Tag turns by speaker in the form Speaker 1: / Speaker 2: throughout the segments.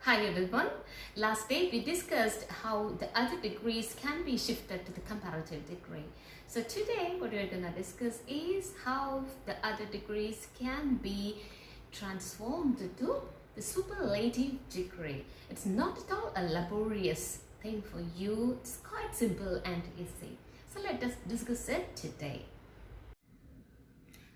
Speaker 1: Hi everyone. Last day we discussed how the other degrees can be shifted to the comparative degree. So today what we're going to discuss is how the other degrees can be transformed to the superlative degree. It's not at all a laborious thing for you. It's quite simple and easy. So let us discuss it today.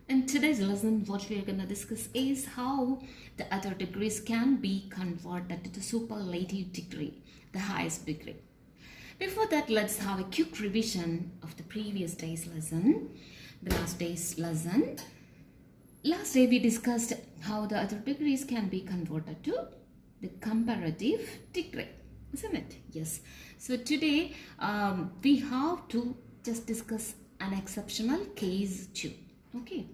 Speaker 1: In today's lesson, what we are going to discuss is how the other degrees can be converted to the superlative degree, the highest degree. Before that, let's have a quick revision of the previous day's lesson, the last day's lesson. Last day, we discussed how the other degrees can be converted to the comparative degree, isn't it? Yes. So today, we have to just discuss an exceptional case too. Okay.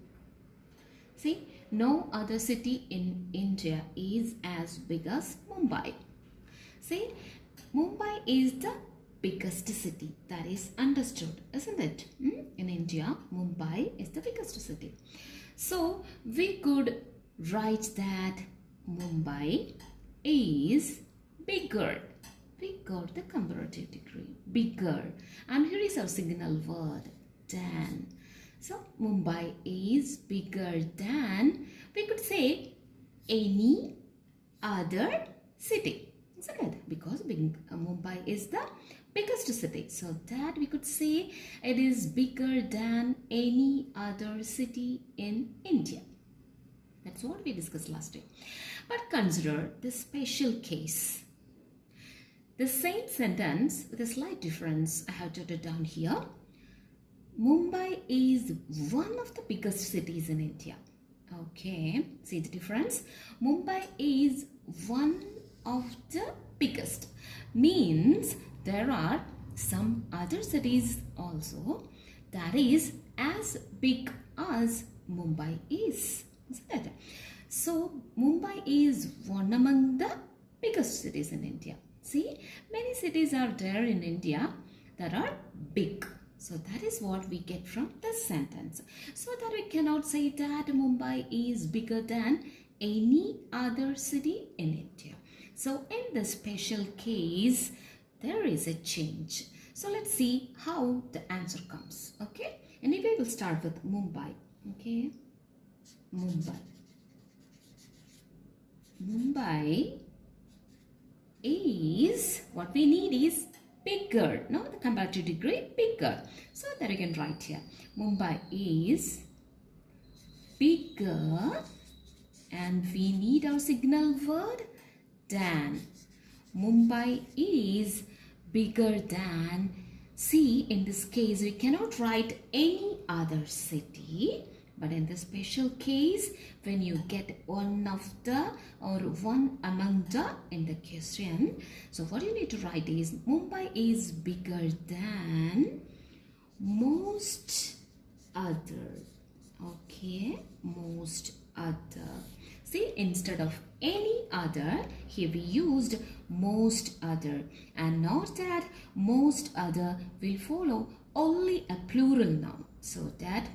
Speaker 1: See, no other city in India is as big as Mumbai. See, Mumbai is the biggest city. That is understood, isn't it? In India, Mumbai is the biggest city. So, we could write that Mumbai is bigger. Bigger, the comparative degree. Bigger. And here is our signal word, than. So, Mumbai is bigger than, we could say, any other city, isn't it? Because Mumbai is the biggest city. So, that we could say it is bigger than any other city in India. That's what we discussed last day. But consider the special case. The same sentence with a slight difference, I have jotted down here. Mumbai is one of the biggest cities in India. Okay, see the difference? Mumbai is one of the biggest. Means there are some other cities also that is as big as Mumbai is. Isn't it? So, Mumbai is one among the biggest cities in India. See, many cities are there in India that are big. So that is what we get from this sentence. So that we cannot say that Mumbai is bigger than any other city in India. So in the special case, there is a change. So let's see how the answer comes. Okay. Anyway, we'll start with Mumbai. Okay. Mumbai. Mumbai is, what we need is bigger, no, the comparative degree bigger. So that you can write here. Mumbai is bigger and we need our signal word than. Mumbai is bigger than. See, in this case, we cannot write any other city. But in the special case, when you get one of the or one among the in the question, so what you need to write is Mumbai is bigger than most other. Okay, most other. See, instead of any other, here we used most other. And note that most other will follow only a plural noun. So that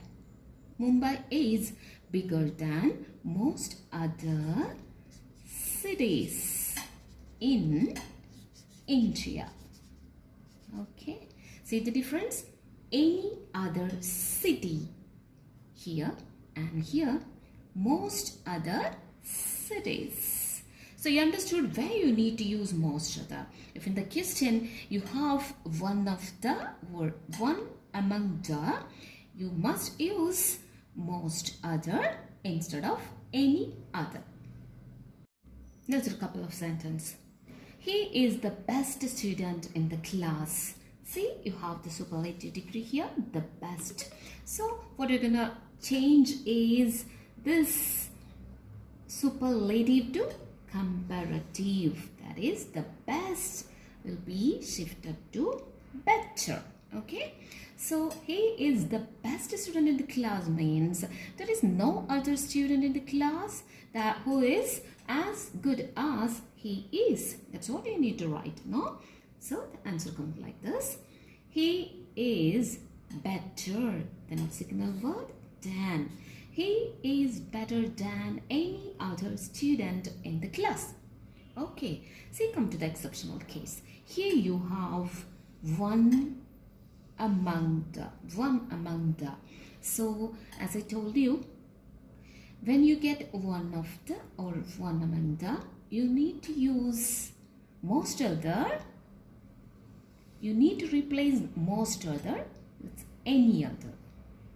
Speaker 1: Mumbai is bigger than most other cities in India. Okay. See the difference? Any other city here and here, most other cities. So you understood where you need to use most other. If in the question you have one of the or one among the, you must use most other instead of any other. There's a couple of sentences. He is the best student in the class. See, you have the superlative degree here, the best. So what you're gonna change is this superlative to comparative. That is, the best will be shifted to better. Okay, so he is the best student in the class means there is no other student in the class that who is as good as he is. That's what you need to write, no? So the answer comes like this. He is better than a signal word than. He is better than any other student in the class. Okay, see, come to the exceptional case. Here you have one among the. So as I told you, when you get one of the or one among the, you need to use most other. You need to replace most other with any other.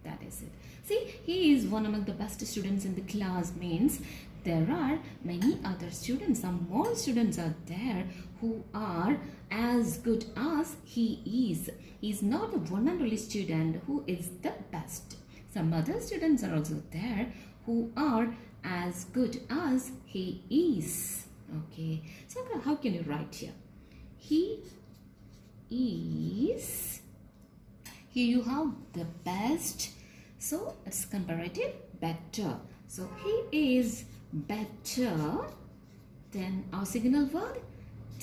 Speaker 1: That is it. See, he is one among the best students in the class means there are many other students. Some more students are there who are as good as he is. He is not the one and only student who is the best. Some other students are also there who are as good as he is. Okay, so how can you write here? He is. Here you have the best. So it's comparative better. So he is better than our signal word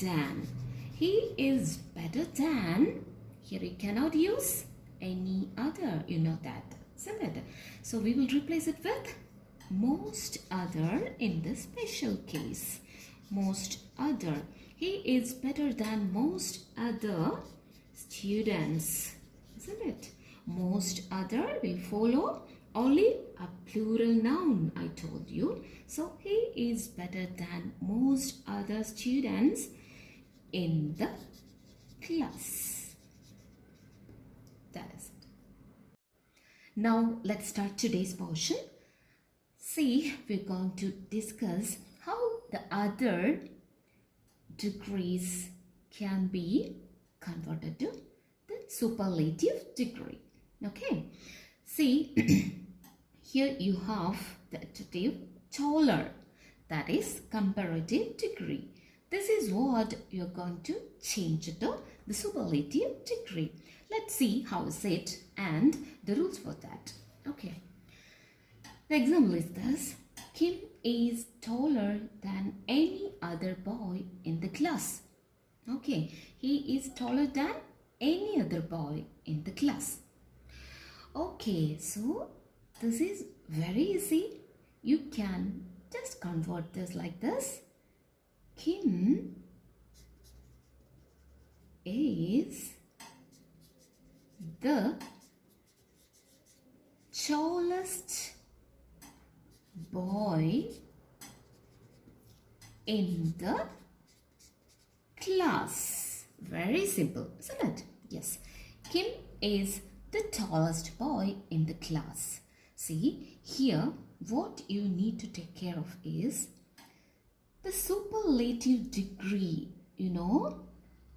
Speaker 1: than. He is better than. Here you cannot use any other. You know that, isn't it? So we will replace it with most other in this special case. Most other. He is better than most other students, isn't it? Most other will follow only a plural noun, I told you. So he is better than most other students in the class. That is it. Now let's start today's portion. See, we're going to discuss how the other degrees can be converted to the superlative degree. Okay, see, here you have the adjective taller, that is comparative degree. This is what you're going to change to the superlative degree. Let's see how is it and the rules for that. Okay, the example is this. Kim is taller than any other boy in the class. Okay, he is taller than any other boy in the class. Okay, so this is very easy. You can just convert this like this. Kim is the tallest boy in the class. Very simple, isn't it? Yes. Kim is the tallest boy in the class. See, here what you need to take care of is the superlative degree. You know,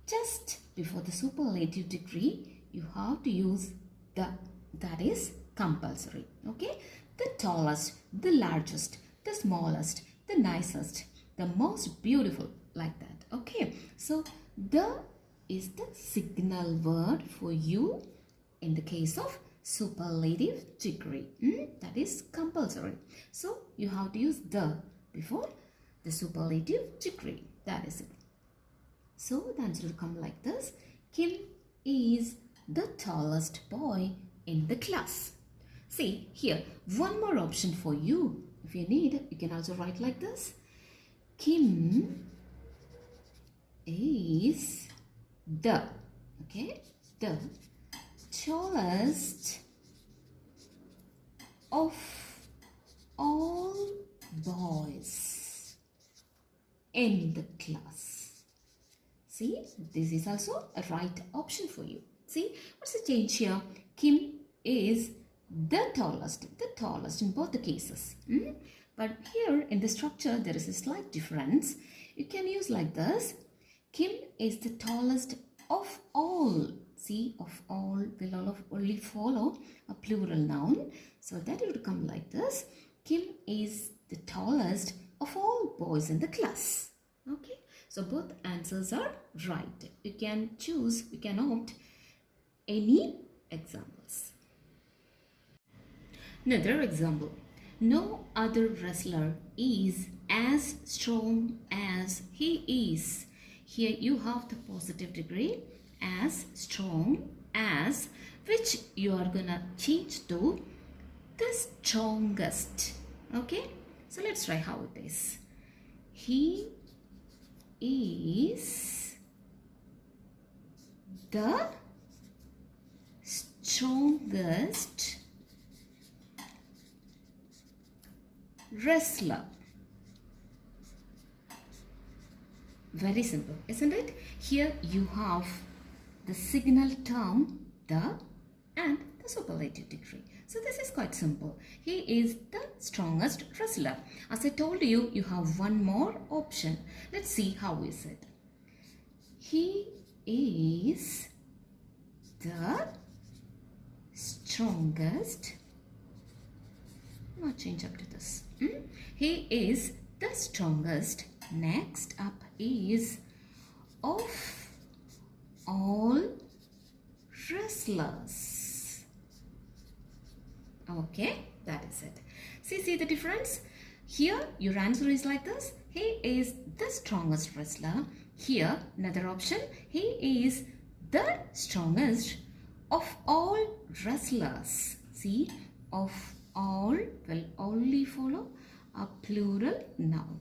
Speaker 1: just before the superlative degree, you have to use the. That is compulsory. Okay, the tallest, the largest, the smallest, the nicest, the most beautiful, like that. Okay, so the is the signal word for you in the case of superlative degree. That is compulsory. So you have to use the before the superlative degree. That is it. So the answer will come like this. Kim is the tallest boy in the class. See, here one more option for you. If you need, you can also write like this. Kim is the, okay, the tallest of all boys in the class. See, this is also a right option for you. See, what's the change here? Kim is the tallest in both the cases. But here in the structure, there is a slight difference. You can use like this. Kim is the tallest of all. See, of all will only follow a plural noun. So that it would come like this. Kim is the tallest of all boys in the class. Okay, so both answers are right. You can choose, you can opt any examples. Another example. No other wrestler is as strong as he is. Here you have the positive degree, as strong as, which you are gonna change to the strongest. Okay, so let's try how it is. He is the strongest wrestler. Very simple, isn't it? Here you have the signal term the and the superlative degree. So this is quite simple. He is the strongest wrestler. As I told you, you have one more option. Let's see how is it. He is the strongest. Now change up to this. He is the strongest. Next up is of all wrestlers. Okay, that is it. See the difference? Here your answer is like this. He is the strongest wrestler. Here another option. He is the strongest of all wrestlers. See, of all will only follow a plural noun.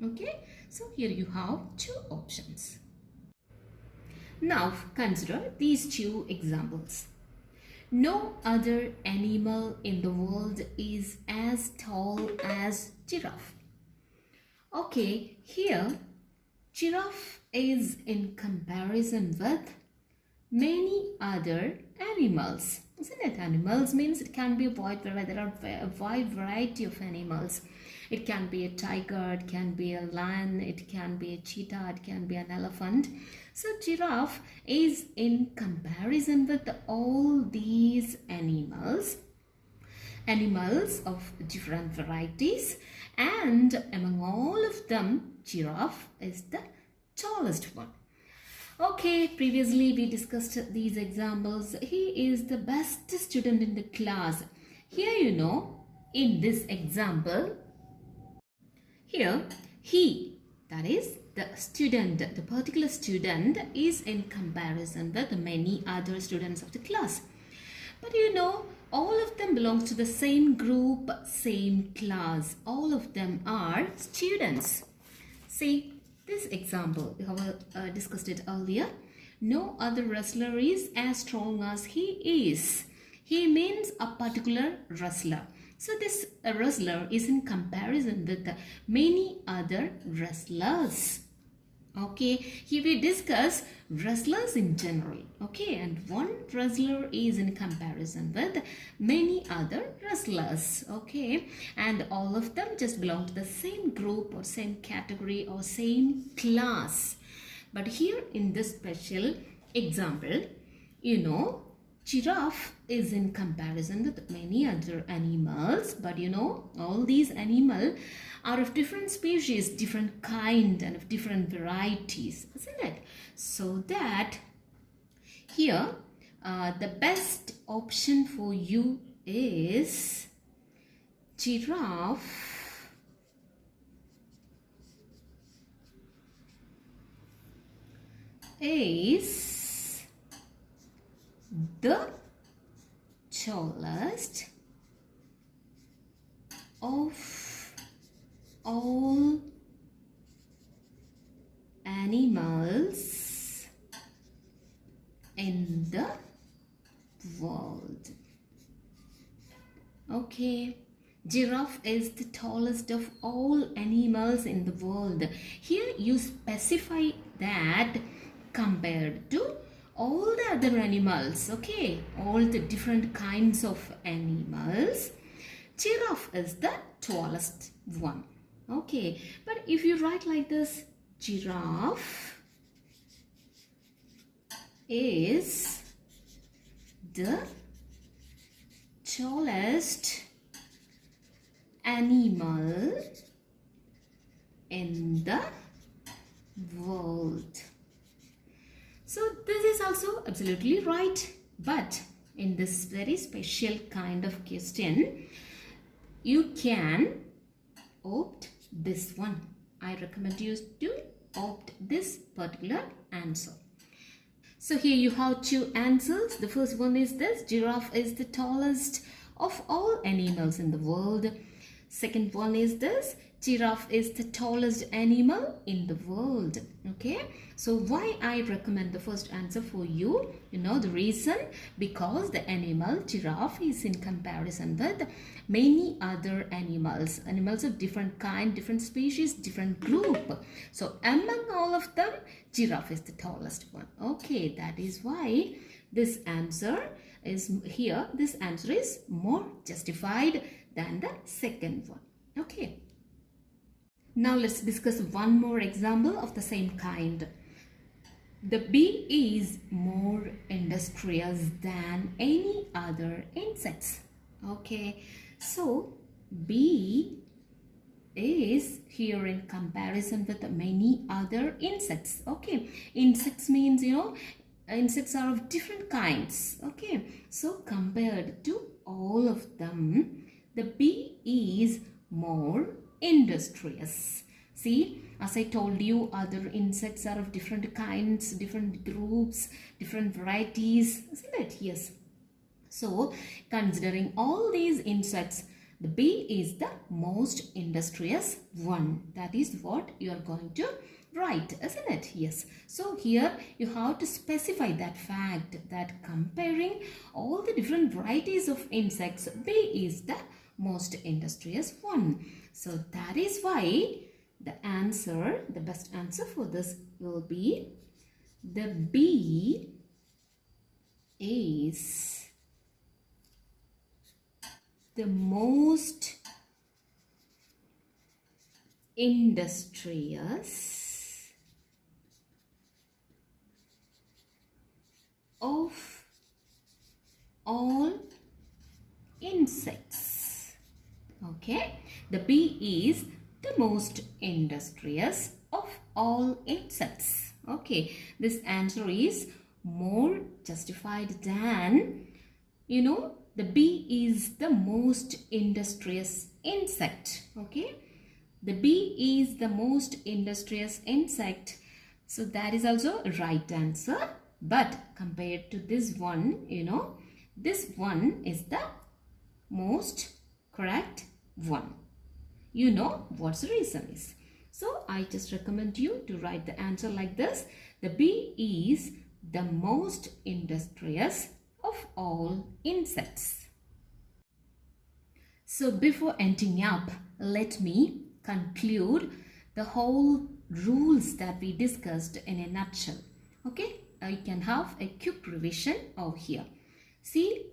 Speaker 1: Okay, so here you have two options. Now consider these two examples. No other animal in the world is as tall as giraffe. Okay, here giraffe is in comparison with many other animals. Isn't it? Animals means it can be a wide variety. There are a wide variety of animals. It can be a tiger, it can be a lion, it can be a cheetah, it can be an elephant. So giraffe is in comparison with all these animals of different varieties, and among all of them, giraffe is the tallest one. Okay, previously we discussed these examples. He is the best student in the class. Here you know, in this example, here he, that is the student, the particular student is in comparison with many other students of the class. But you know, all of them belong to the same group, same class. All of them are students. See, this example, we have discussed it earlier. No other wrestler is as strong as he is. He means a particular wrestler. So this wrestler is in comparison with many other wrestlers. Okay, here we discuss wrestlers in general. Okay, and one wrestler is in comparison with many other wrestlers. Okay, and all of them just belong to the same group or same category or same class. But here in this special example, you know, giraffe is in comparison with many other animals, but you know, all these animals are of different species, different kind and of different varieties, isn't it? So that here the best option for you is giraffe is the tallest of all animals in the world. Okay, giraffe is the tallest of all animals in the world. Here you specify that compared to all the other animals. Okay, all the different kinds of animals, giraffe is the tallest one. Okay, but if you write like this, giraffe is the tallest animal in the world. So this is also absolutely right, but in this very special kind of question, you can opt this one. I recommend you to opt this particular answer. So here you have two answers. The first one is this: giraffe is the tallest of all animals in the world. Second one is this: giraffe is the tallest animal in the world. Okay, so why I recommend the first answer for you? You know the reason? Because the animal giraffe is in comparison with many other animals of different kind, different species, different group. So among all of them, giraffe is the tallest one. Okay, that is why this answer is here. This answer is more justified than the second one. Okay. Now let's discuss one more example of the same kind. The bee is more industrious than any other insects. Okay, so bee is here in comparison with many other insects. Okay, insects means, you know, insects are of different kinds. Okay, so compared to all of them, the bee is more industrious. See, as I told you, other insects are of different kinds, different groups, different varieties, isn't it? Yes. So considering all these insects, the bee is the most industrious one. That is what you are going to write, isn't it? Yes. So here you have to specify that fact, that comparing all the different varieties of insects, bee is the most industrious one. So that is why the answer, the best answer for this will be the bee is the most industrious of all insects. Okay, the bee is the most industrious of all insects. Okay, this answer is more justified than, you know, the bee is the most industrious insect. Okay, the bee is the most industrious insect. So that is also a right answer. But compared to this one, you know, this one is the most correct one. You know what's the reason is. So I just recommend you to write the answer like this. The bee is the most industrious of all insects. So before ending up, let me conclude the whole rules that we discussed in a nutshell. Okay, you can have a quick revision over here. See,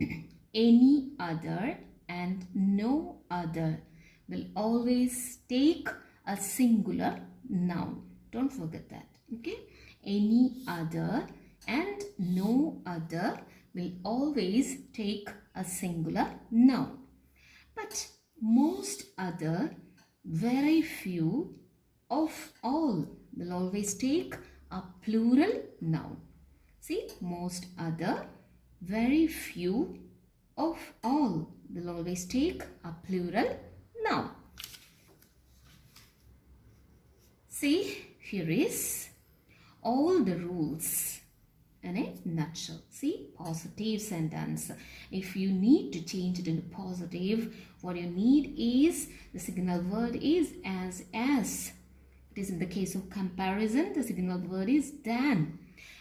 Speaker 1: any other and no other will always take a singular noun. Don't forget that. Okay, any other and no other will always take a singular noun. But most other, very few, of all will always take a plural noun. See, most other, very few, of all will always take a plural noun. See, here is all the rules in a nutshell. See, positive sentence. If you need to change it into positive, what you need is the signal word is as. It is in the case of comparison, the signal word is than.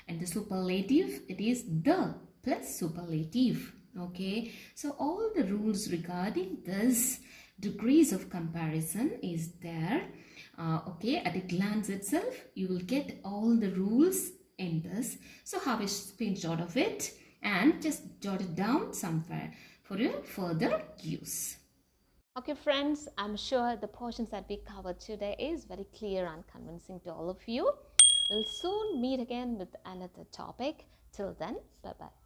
Speaker 1: And the superlative, it is the plus superlative. Okay, so all the rules regarding this degrees of comparison is there. Okay, at a glance itself, you will get all the rules in this. So have a screenshot of it and just jot it down somewhere for your further use. Okay friends, I'm sure the portions that we covered today is very clear and convincing to all of you. We'll soon meet again with another topic. Till then, bye-bye.